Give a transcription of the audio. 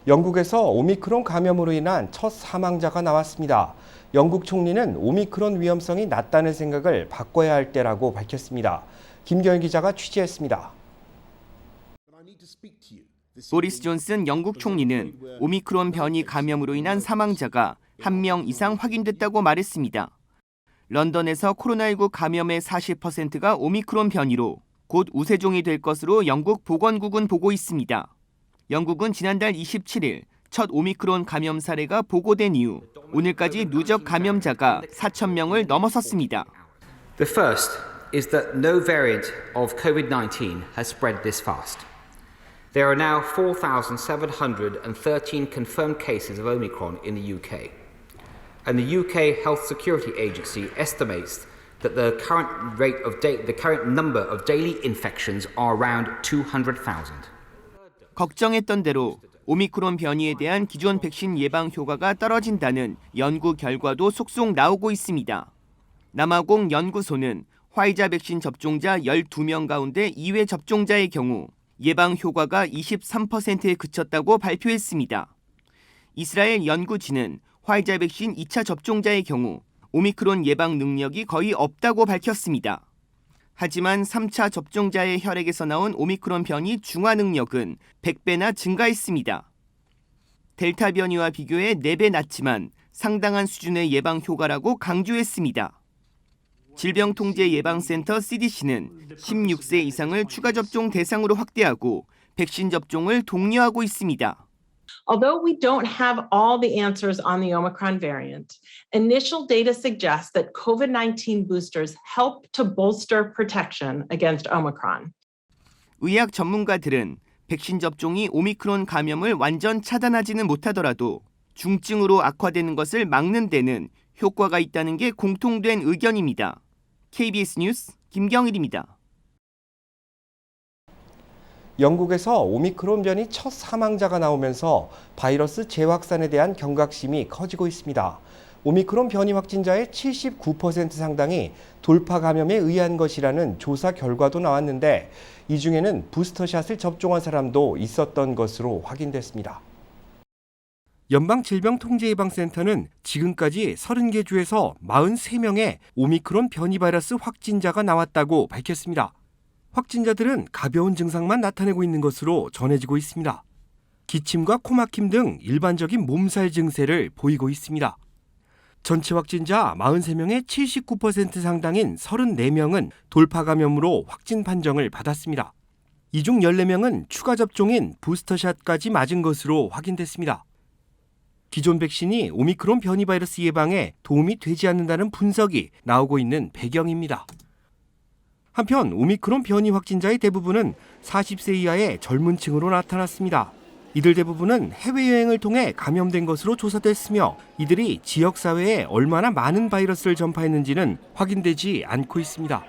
영국에서 오미크론 감염으로 인한 첫 사망자가 나왔습니다. 영국 총리는 오미크론 위험성이 낮다는 생각을 바꿔야 할 때라고 밝혔습니다. 김경일 기자가 취재했습니다. 보리스 존슨 영국 총리는 오미크론 변이 감염으로 인한 사망자가 1명 이상 확인됐다고 말했습니다. 런던에서 코로나19 감염의 40%가 오미크론 변이로 곧 우세종이 될 것으로 영국 보건국은 보고 있습니다. 영국은 지난달 27일 첫 오미크론 감염 사례가 보고된 이후 오늘까지 누적 감염자가 4,000명을 넘어섰습니다. The first is that no variant of COVID-19 has spread this fast. There are now 4,713 confirmed cases of Omicron in the UK. And the UK Health Security Agency estimates that the current number of daily infections are around 200,000. 걱정했던 대로 오미크론 변이에 대한 기존 백신 예방 효과가 떨어진다는 연구 결과도 속속 나오고 있습니다. 남아공 연구소는 화이자 백신 접종자 12명 가운데 2회 접종자의 경우 예방 효과가 23%에 그쳤다고 발표했습니다. 이스라엘 연구진은 화이자 백신 2차 접종자의 경우 오미크론 예방 능력이 거의 없다고 밝혔습니다. 하지만 3차 접종자의 혈액에서 나온 오미크론 변이 중화 능력은 100배나 증가했습니다. 델타 변이와 비교해 4배 낮지만 상당한 수준의 예방 효과라고 강조했습니다. 질병통제예방센터 CDC는 16세 이상을 추가 접종 대상으로 확대하고 백신 접종을 독려하고 있습니다. Although we don't have all the answers on the Omicron variant, initial data suggests that COVID-19 boosters help to bolster protection against Omicron. 의학 전문가들은 백신 접종이 오미크론 감염을 완전 차단하지는 못하더라도 중증으로 악화되는 것을 막는 데는 효과가 있다는 게 공통된 의견입니다. KBS 뉴스 김경일입니다. 영국에서 오미크론 변이 첫 사망자가 나오면서 바이러스 재확산에 대한 경각심이 커지고 있습니다. 오미크론 변이 확진자의 79% 상당이 돌파 감염에 의한 것이라는 조사 결과도 나왔는데 이 중에는 부스터샷을 접종한 사람도 있었던 것으로 확인됐습니다. 연방질병통제예방센터는 지금까지 30개 주에서 43명의 오미크론 변이 바이러스 확진자가 나왔다고 밝혔습니다. 확진자들은 가벼운 증상만 나타내고 있는 것으로 전해지고 있습니다. 기침과 코막힘 등 일반적인 몸살 증세를 보이고 있습니다. 전체 확진자 43명의 79% 상당인 34명은 돌파 감염으로 확진 판정을 받았습니다. 이 중 14명은 추가 접종인 부스터샷까지 맞은 것으로 확인됐습니다. 기존 백신이 오미크론 변이 바이러스 예방에 도움이 되지 않는다는 분석이 나오고 있는 배경입니다. 한편 오미크론 변이 확진자의 대부분은 40세 이하의 젊은 층으로 나타났습니다. 이들 대부분은 해외여행을 통해 감염된 것으로 조사됐으며 이들이 지역사회에 얼마나 많은 바이러스를 전파했는지는 확인되지 않고 있습니다.